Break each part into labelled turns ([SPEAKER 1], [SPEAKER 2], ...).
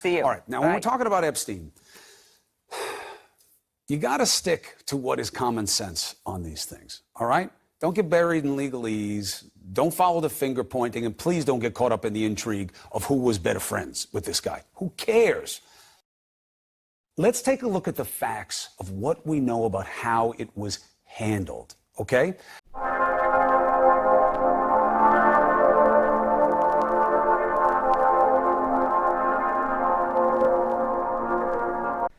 [SPEAKER 1] See you.
[SPEAKER 2] All right. Now, when we're talking about Epstein, you got to stick to what is common sense on these things. All right? Don't get buried in legalese. Don't follow the finger pointing. And please don't get caught up in the intrigue of who was better friends with this guy. Who cares? Let's take a look at the facts of what we know about how it was handled. Okay?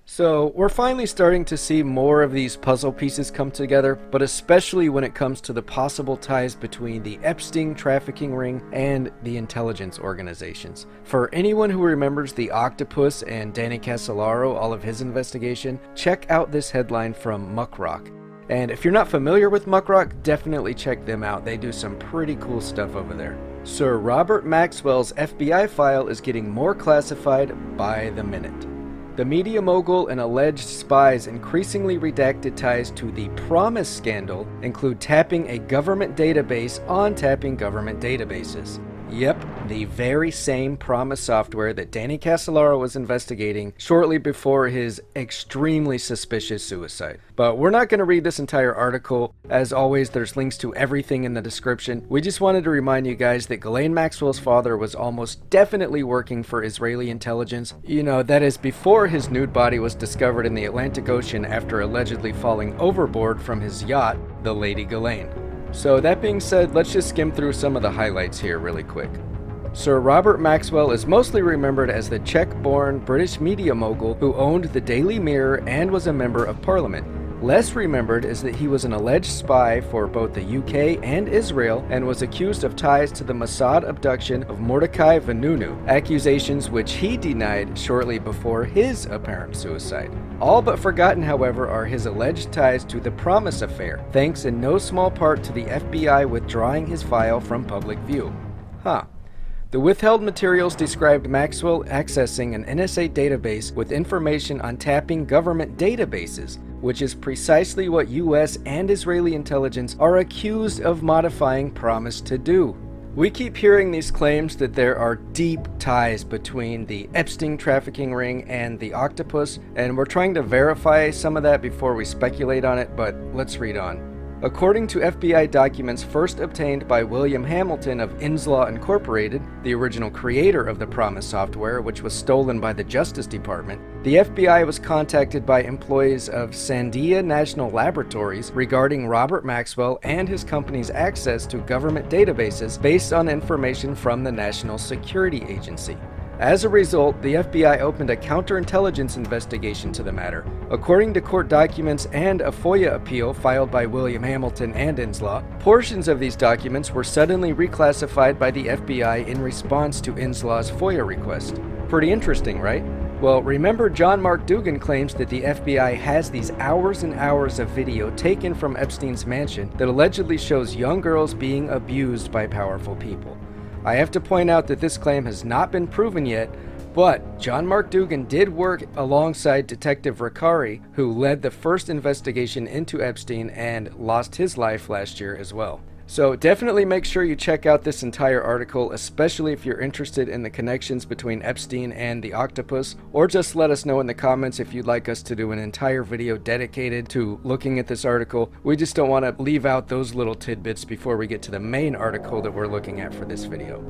[SPEAKER 3] So, we're finally starting to see more of these puzzle pieces come together, but especially when it comes to the possible ties between the Epstein trafficking ring and the intelligence organizations. For anyone who remembers the Octopus and Danny Casolaro, all of his investigation, check out this headline from Muckrock. And if you're not familiar with Muckrock, definitely check them out. They do some pretty cool stuff over there. Sir Robert Maxwell's FBI file is getting more classified by the minute. The media mogul and alleged spy's increasingly redacted ties to the Promise scandal include tapping a government database on tapping government databases. Yep, the very same Promise software that Danny Casolaro was investigating shortly before his extremely suspicious suicide. But we're not going to read this entire article. As always, there's links to everything in the description. We just wanted to remind you guys that Ghislaine Maxwell's father was almost definitely working for Israeli intelligence. You know, that is before his nude body was discovered in the Atlantic Ocean after allegedly falling overboard from his yacht, the Lady Ghislaine. So that being said, let's just skim through some of the highlights here really quick. Sir Robert Maxwell is mostly remembered as the Czech-born British media mogul who owned the Daily Mirror and was a member of Parliament. Less remembered is that he was an alleged spy for both the UK and Israel and was accused of ties to the Mossad abduction of Mordecai Vanunu, accusations which he denied shortly before his apparent suicide. All but forgotten, however, are his alleged ties to the Promise affair, thanks in no small part to the FBI withdrawing his file from public view. The withheld materials described Maxwell accessing an NSA database with information on tapping government databases, which is precisely what US and Israeli intelligence are accused of modifying Promise to do. We keep hearing these claims that there are deep ties between the Epstein trafficking ring and the Octopus, and we're trying to verify some of that before we speculate on it, but let's read on. According to FBI documents first obtained by William Hamilton of Inslaw Incorporated, the original creator of the Promise software, which was stolen by the Justice Department, the FBI was contacted by employees of Sandia National Laboratories regarding Robert Maxwell and his company's access to government databases based on information from the National Security Agency. As a result, the FBI opened a counterintelligence investigation to the matter. According to court documents and a FOIA appeal filed by William Hamilton and Inslaw, portions of these documents were suddenly reclassified by the FBI in response to Inslaw's FOIA request. Pretty interesting, right? Well, remember John Mark Dougan claims that the FBI has these hours and hours of video taken from Epstein's mansion that allegedly shows young girls being abused by powerful people. I have to point out that this claim has not been proven yet, but John Mark Dougan did work alongside Detective Riccari, who led the first investigation into Epstein and lost his life last year as well. So definitely make sure you check out this entire article, especially if you're interested in the connections between Epstein and the Octopus, or just let us know in the comments if you'd like us to do an entire video dedicated to looking at this article. We just don't want to leave out those little tidbits before we get to the main article that we're looking at for this video.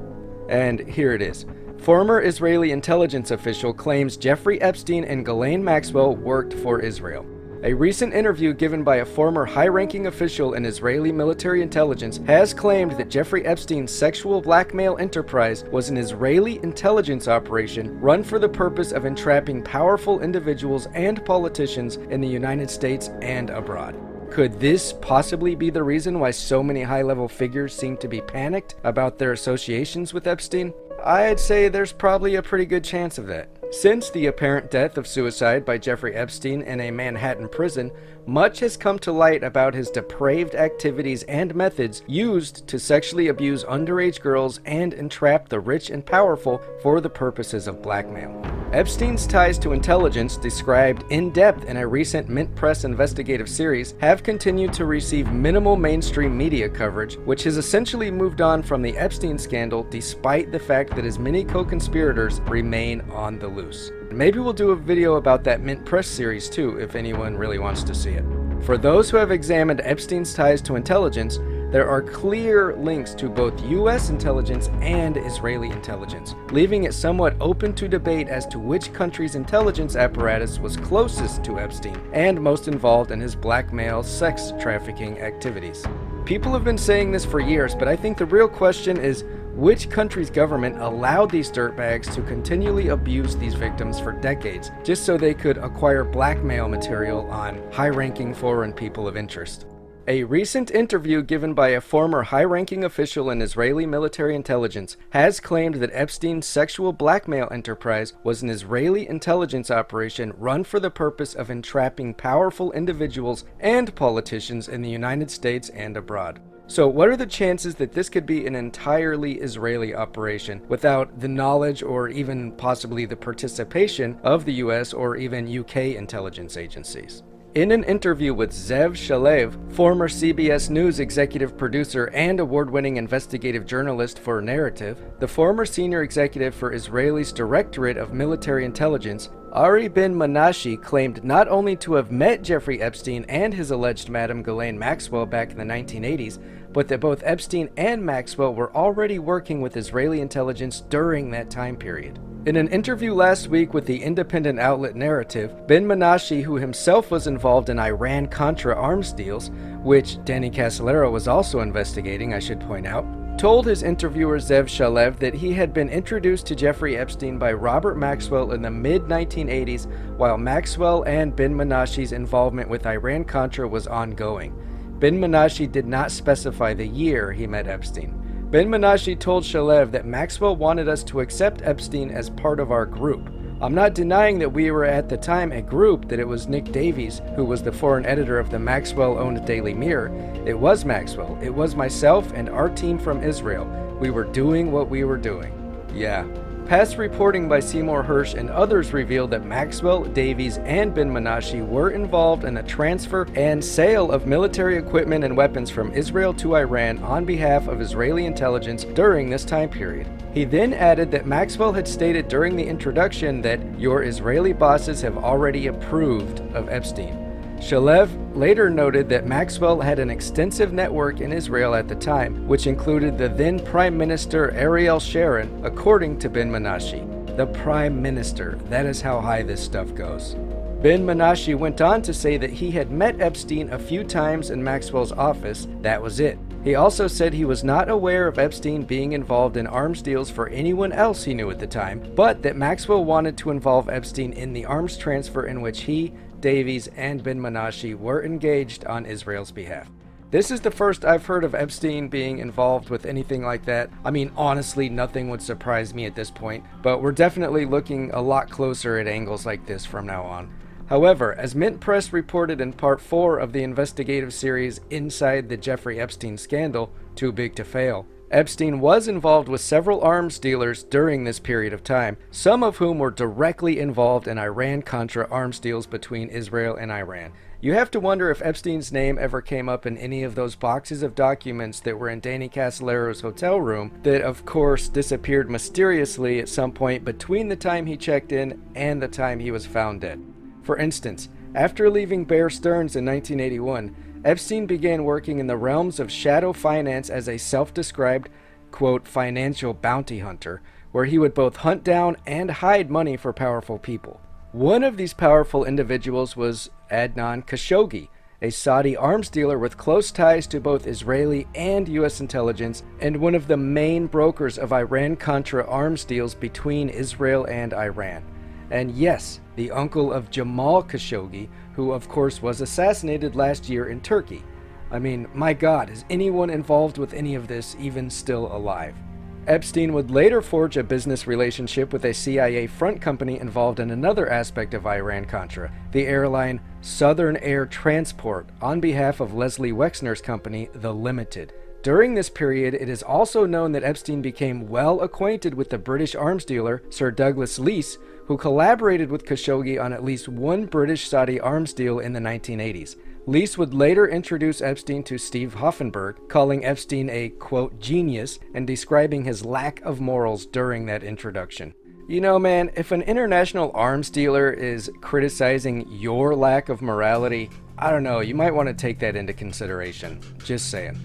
[SPEAKER 3] And here it is. Former Israeli intelligence official claims Jeffrey Epstein and Ghislaine Maxwell worked for Israel. A recent interview given by a former high-ranking official in Israeli military intelligence has claimed that Jeffrey Epstein's sexual blackmail enterprise was an Israeli intelligence operation run for the purpose of entrapping powerful individuals and politicians in the United States and abroad. Could this possibly be the reason why so many high-level figures seem to be panicked about their associations with Epstein? I'd say there's probably a pretty good chance of that. Since the apparent death of suicide by Jeffrey Epstein in a Manhattan prison, much has come to light about his depraved activities and methods used to sexually abuse underage girls and entrap the rich and powerful for the purposes of blackmail. Epstein's ties to intelligence, described in depth in a recent Mint Press investigative series, have continued to receive minimal mainstream media coverage, which has essentially moved on from the Epstein scandal despite the fact that his many co-conspirators remain on the loose. Maybe we'll do a video about that Mint Press series too, if anyone really wants to see it. For those who have examined Epstein's ties to intelligence, there are clear links to both US intelligence and Israeli intelligence, leaving it somewhat open to debate as to which country's intelligence apparatus was closest to Epstein and most involved in his blackmail sex trafficking activities. People have been saying this for years, but I think the real question is which country's government allowed these dirtbags to continually abuse these victims for decades just so they could acquire blackmail material on high-ranking foreign people of interest. A recent interview given by a former high-ranking official in Israeli military intelligence has claimed that Epstein's sexual blackmail enterprise was an Israeli intelligence operation run for the purpose of entrapping powerful individuals and politicians in the United States and abroad. So what are the chances that this could be an entirely Israeli operation without the knowledge or even possibly the participation of the US or even UK intelligence agencies? In an interview with Zev Shalev, former CBS News executive producer and award-winning investigative journalist for Narrative, the former senior executive for Israel's Directorate of Military Intelligence, Ari Ben Menashe, claimed not only to have met Jeffrey Epstein and his alleged Madame Ghislaine Maxwell back in the 1980s, but that both Epstein and Maxwell were already working with Israeli intelligence during that time period. In an interview last week with the independent outlet Narrative, Ben Menashe, who himself was involved in Iran-Contra arms deals, which Danny Casolaro was also investigating, I should point out, told his interviewer Zev Shalev that he had been introduced to Jeffrey Epstein by Robert Maxwell in the mid-1980s, while Maxwell and Ben Menashe's involvement with Iran-Contra was ongoing. Ben Menashe did not specify the year he met Epstein. Ben Menashe told Shalev that Maxwell wanted us to accept Epstein as part of our group. I'm not denying that we were at the time a group, that it was Nick Davies, who was the foreign editor of the Maxwell-owned Daily Mirror. It was Maxwell. It was myself and our team from Israel. We were doing what we were doing. Yeah. Past reporting by Seymour Hersh and others revealed that Maxwell, Davies, and Ben Menashe were involved in the transfer and sale of military equipment and weapons from Israel to Iran on behalf of Israeli intelligence during this time period. He then added that Maxwell had stated during the introduction that your Israeli bosses have already approved of Epstein. Shalev later noted that Maxwell had an extensive network in Israel at the time, which included the then Prime Minister Ariel Sharon, according to Ben Menashe. The Prime Minister, that is how high this stuff goes. Ben Menashe went on to say that he had met Epstein a few times in Maxwell's office. That was it. He also said he was not aware of Epstein being involved in arms deals for anyone else he knew at the time, but that Maxwell wanted to involve Epstein in the arms transfer in which he, Davies, and Ben Menashe were engaged on Israel's behalf. This is the first I've heard of Epstein being involved with anything like that. I mean, honestly, nothing would surprise me at this point, but we're definitely looking a lot closer at angles like this from now on. However, as Mint Press reported in Part 4 of the investigative series Inside the Jeffrey Epstein Scandal, Too Big to Fail, Epstein was involved with several arms dealers during this period of time, some of whom were directly involved in Iran-Contra arms deals between Israel and Iran. You have to wonder if Epstein's name ever came up in any of those boxes of documents that were in Danny Casolaro's hotel room that, of course, disappeared mysteriously at some point between the time he checked in and the time he was found dead. For instance, after leaving Bear Stearns in 1981, Epstein began working in the realms of shadow finance as a self-described, quote, financial bounty hunter, where he would both hunt down and hide money for powerful people. One of these powerful individuals was Adnan Khashoggi, a Saudi arms dealer with close ties to both Israeli and U.S. intelligence, and one of the main brokers of Iran-Contra arms deals between Israel and Iran. And yes, the uncle of Jamal Khashoggi, who of course was assassinated last year in Turkey. I mean, my God, is anyone involved with any of this even still alive? Epstein would later forge a business relationship with a CIA front company involved in another aspect of Iran-Contra, the airline Southern Air Transport, on behalf of Leslie Wexner's company, The Limited. During this period, it is also known that Epstein became well acquainted with the British arms dealer, Sir Douglas Leese, who collaborated with Khashoggi on at least one British-Saudi arms deal in the 1980s. Leese would later introduce Epstein to Steve Hoffenberg, calling Epstein a, quote, genius, and describing his lack of morals during that introduction. You know, man, if an international arms dealer is criticizing your lack of morality, I don't know, you might want to take that into consideration. Just saying.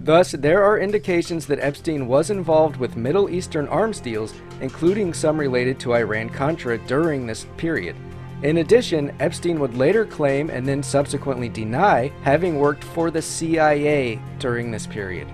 [SPEAKER 3] Thus, there are indications that Epstein was involved with Middle Eastern arms deals, including some related to Iran-Contra during this period. In addition, Epstein would later claim and then subsequently deny having worked for the CIA during this period.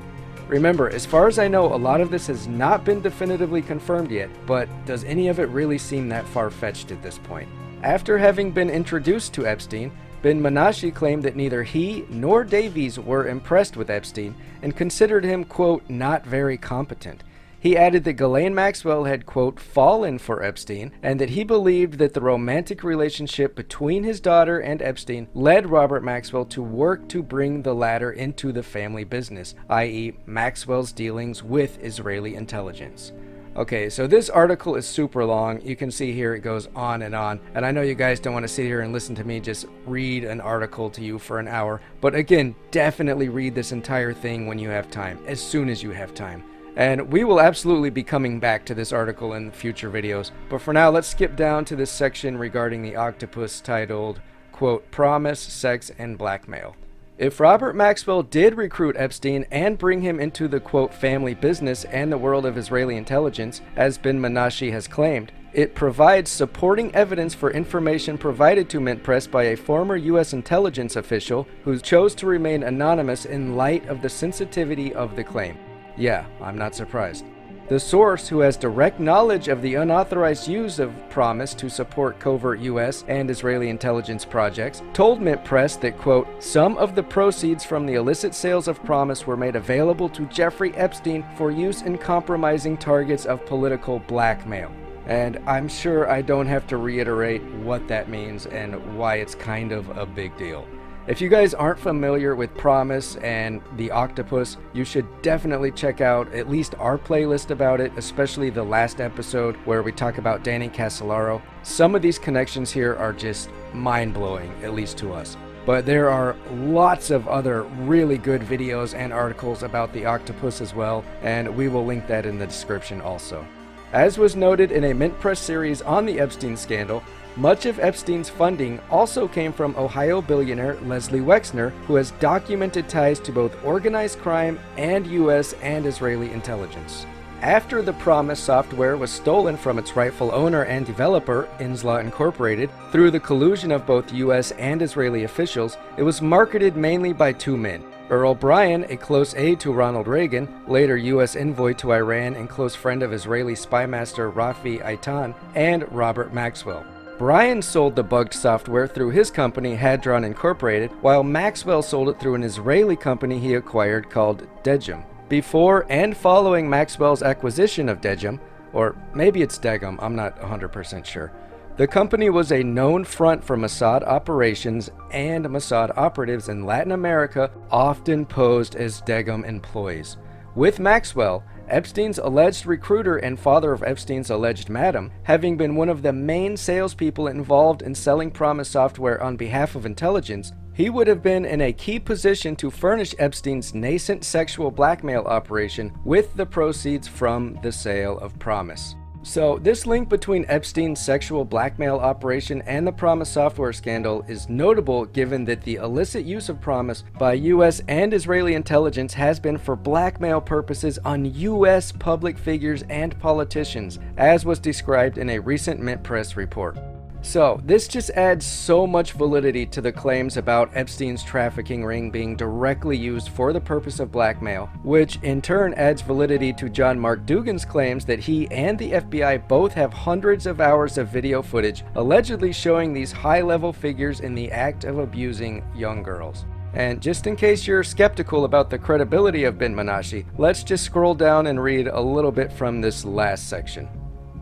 [SPEAKER 3] Remember, as far as I know, a lot of this has not been definitively confirmed yet, but does any of it really seem that far-fetched at this point? After having been introduced to Epstein, Ben Menashe claimed that neither he nor Davies were impressed with Epstein and considered him, quote, not very competent. He added that Ghislaine Maxwell had, quote, fallen for Epstein, and that he believed that the romantic relationship between his daughter and Epstein led Robert Maxwell to work to bring the latter into the family business, i.e. Maxwell's dealings with Israeli intelligence. Okay, so this article is super long. You can see here it goes on, and I know you guys don't want to sit here and listen to me just read an article to you for an hour, but again, definitely read this entire thing when you have time, as soon as you have time. And we will absolutely be coming back to this article in future videos, but for now, let's skip down to this section regarding the Octopus titled, quote, Promise, Sex, and Blackmail. If Robert Maxwell did recruit Epstein and bring him into the, quote, family business and the world of Israeli intelligence, as Ben Menashe has claimed, it provides supporting evidence for information provided to Mint Press by a former U.S. intelligence official who chose to remain anonymous in light of the sensitivity of the claim. Yeah, I'm not surprised. The source, who has direct knowledge of the unauthorized use of Promise to support covert U.S. and Israeli intelligence projects, told Mint Press that, quote, some of the proceeds from the illicit sales of Promise were made available to Jeffrey Epstein for use in compromising targets of political blackmail. And I'm sure I don't have to reiterate what that means and why it's kind of a big deal. If you guys aren't familiar with Promise and the Octopus, you should definitely check out at least our playlist about it, especially the last episode where we talk about Danny Casolaro. Some of these connections here are just mind-blowing, at least to us. But there are lots of other really good videos and articles about the Octopus as well, and we will link that in the description also. As was noted in a Mint Press series on the Epstein scandal, much of Epstein's funding also came from Ohio billionaire Leslie Wexner, who has documented ties to both organized crime and U.S. and Israeli intelligence. After the Promise software was stolen from its rightful owner and developer, Inslaw Incorporated, through the collusion of both U.S. and Israeli officials, it was marketed mainly by two men. Earl Bryan, a close aide to Ronald Reagan, later U.S. envoy to Iran and close friend of Israeli spymaster Rafi Eitan, and Robert Maxwell. Bryan sold the bugged software through his company Hadron Incorporated, while Maxwell sold it through an Israeli company he acquired called Degem. Before and following Maxwell's acquisition of Degem, or maybe it's Degem, I'm not 100% sure, the company was a known front for Mossad operations, and Mossad operatives in Latin America often posed as Degem employees. With Maxwell, Epstein's alleged recruiter and father of Epstein's alleged madam, having been one of the main salespeople involved in selling Promise software on behalf of intelligence, he would have been in a key position to furnish Epstein's nascent sexual blackmail operation with the proceeds from the sale of Promise. So this link between Epstein's sexual blackmail operation and the Promise software scandal is notable given that the illicit use of Promise by U.S. and Israeli intelligence has been for blackmail purposes on U.S. public figures and politicians, as was described in a recent Mint Press report. So, this just adds so much validity to the claims about Epstein's trafficking ring being directly used for the purpose of blackmail, which in turn adds validity to John Mark Dougan's claims that he and the FBI both have hundreds of hours of video footage allegedly showing these high-level figures in the act of abusing young girls. And just in case you're skeptical about the credibility of bin Menashe, let's just scroll down and read a little bit from this last section.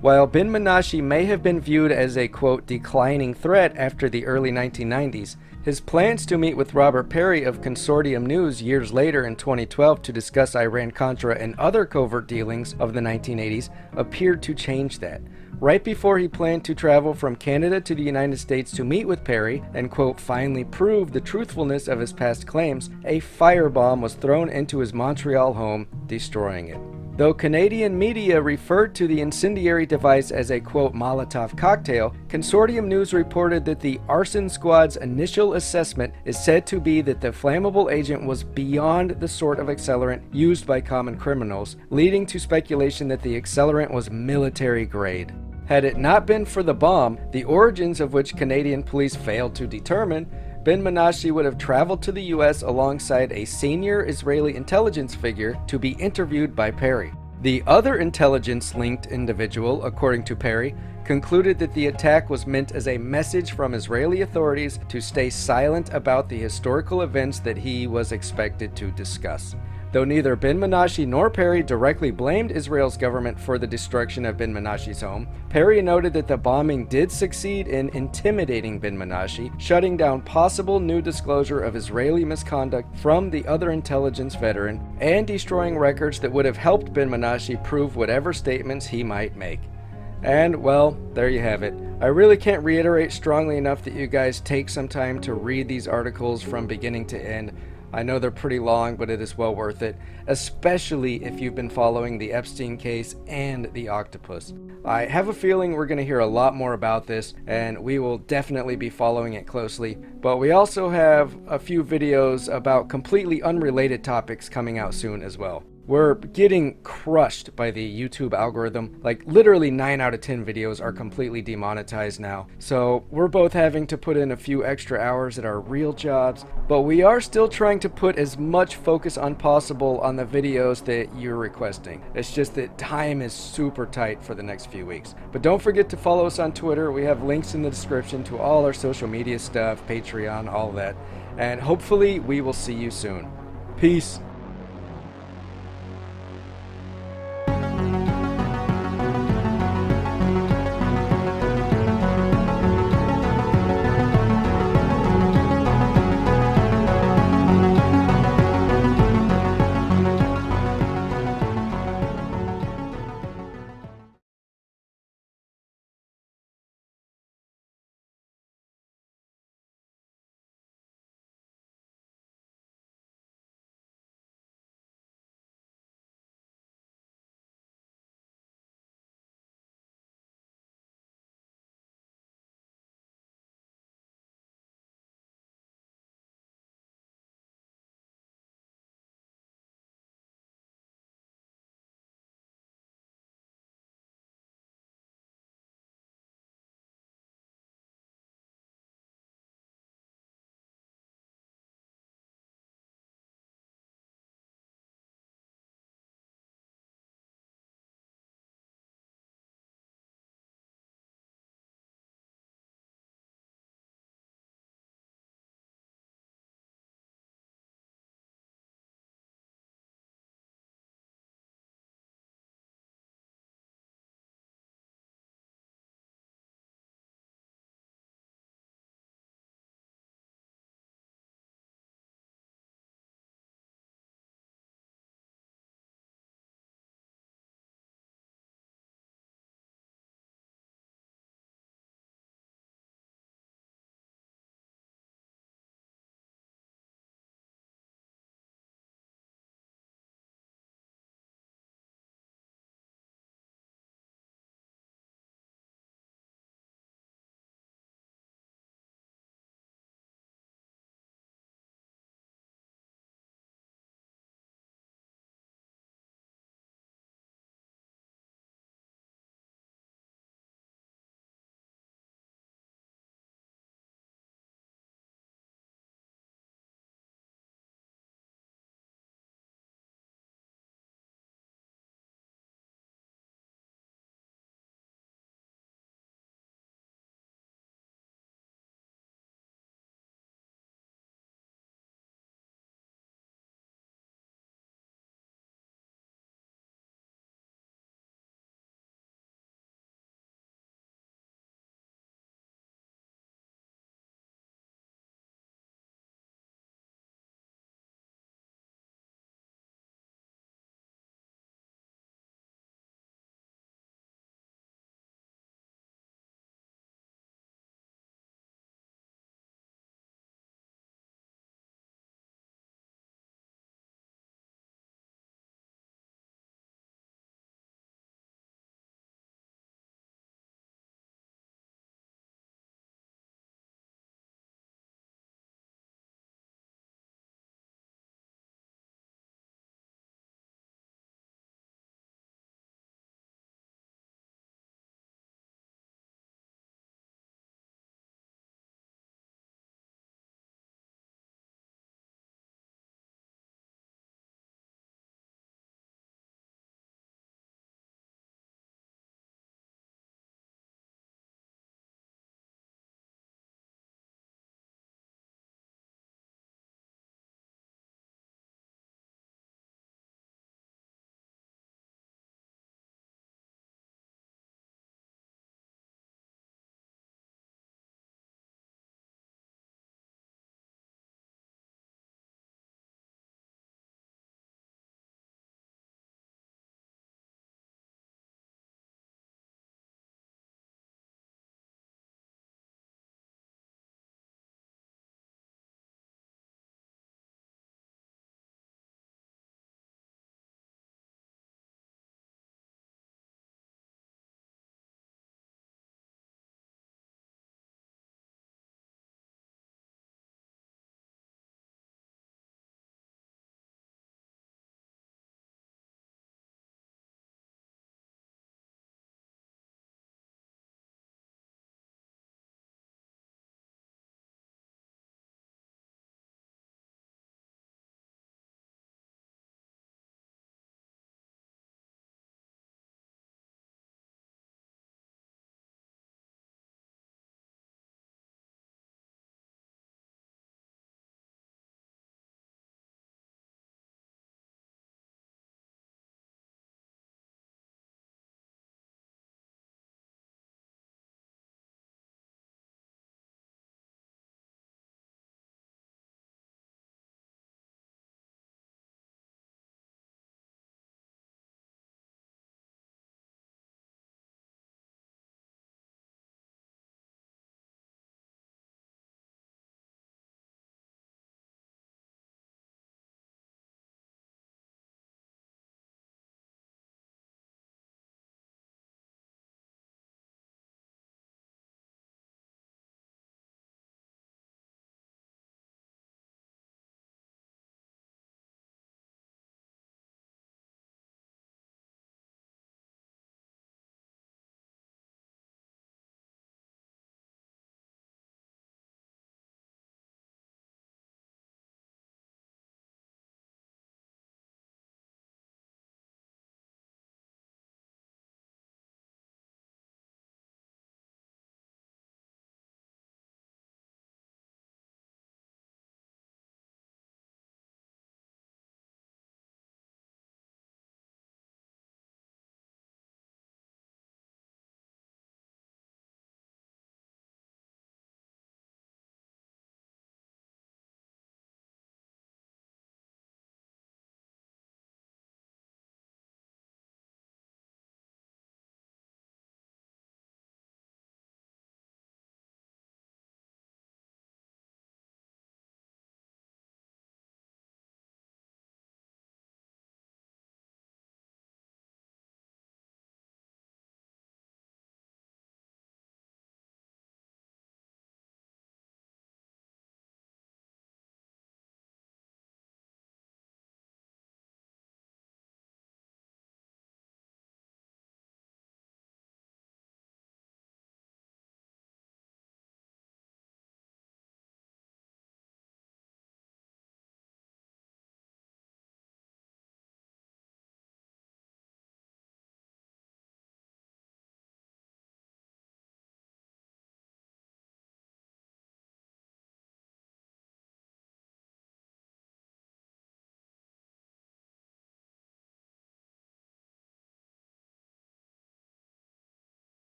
[SPEAKER 3] While bin Menashe may have been viewed as a, quote, declining threat after the early 1990s, his plans to meet with Robert Perry of Consortium News years later in 2012 to discuss Iran-Contra and other covert dealings of the 1980s appeared to change that. Right before he planned to travel from Canada to the United States to meet with Perry and, quote, finally prove the truthfulness of his past claims, a firebomb was thrown into his Montreal home, destroying it. Though Canadian media referred to the incendiary device as a, quote, Molotov cocktail, Consortium News reported that the arson squad's initial assessment is said to be that the flammable agent was beyond the sort of accelerant used by common criminals, leading to speculation that the accelerant was military grade. Had it not been for the bomb, the origins of which Canadian police failed to determine, bin Menashe would have traveled to the US alongside a senior Israeli intelligence figure to be interviewed by Perry. The other intelligence-linked individual, according to Perry, concluded that the attack was meant as a message from Israeli authorities to stay silent about the historical events that he was expected to discuss. Though neither bin Menashe nor Perry directly blamed Israel's government for the destruction of bin Menashe's home, Perry noted that the bombing did succeed in intimidating bin Menashe, shutting down possible new disclosure of Israeli misconduct from the other intelligence veteran, and destroying records that would have helped bin Menashe prove whatever statements he might make. And, well, there you have it. I really can't reiterate strongly enough that you guys take some time to read these articles from beginning to end. I know they're pretty long, but it is well worth it, especially if you've been following the Epstein case and the Octopus. I have a feeling we're going to hear a lot more about this, and we will definitely be following it closely, but we also have a few videos about completely unrelated topics coming out soon as well. We're getting crushed by the YouTube algorithm. Like, literally 9 out of 10 videos are completely demonetized now. So we're both having to put in a few extra hours at our real jobs, but we are still trying to put as much focus on possible on the videos that you're requesting. It's just that time is super tight for the next few weeks. But don't forget to follow us on Twitter. We have links in the description to all our social media stuff, Patreon, all that. And hopefully we will see you soon. Peace.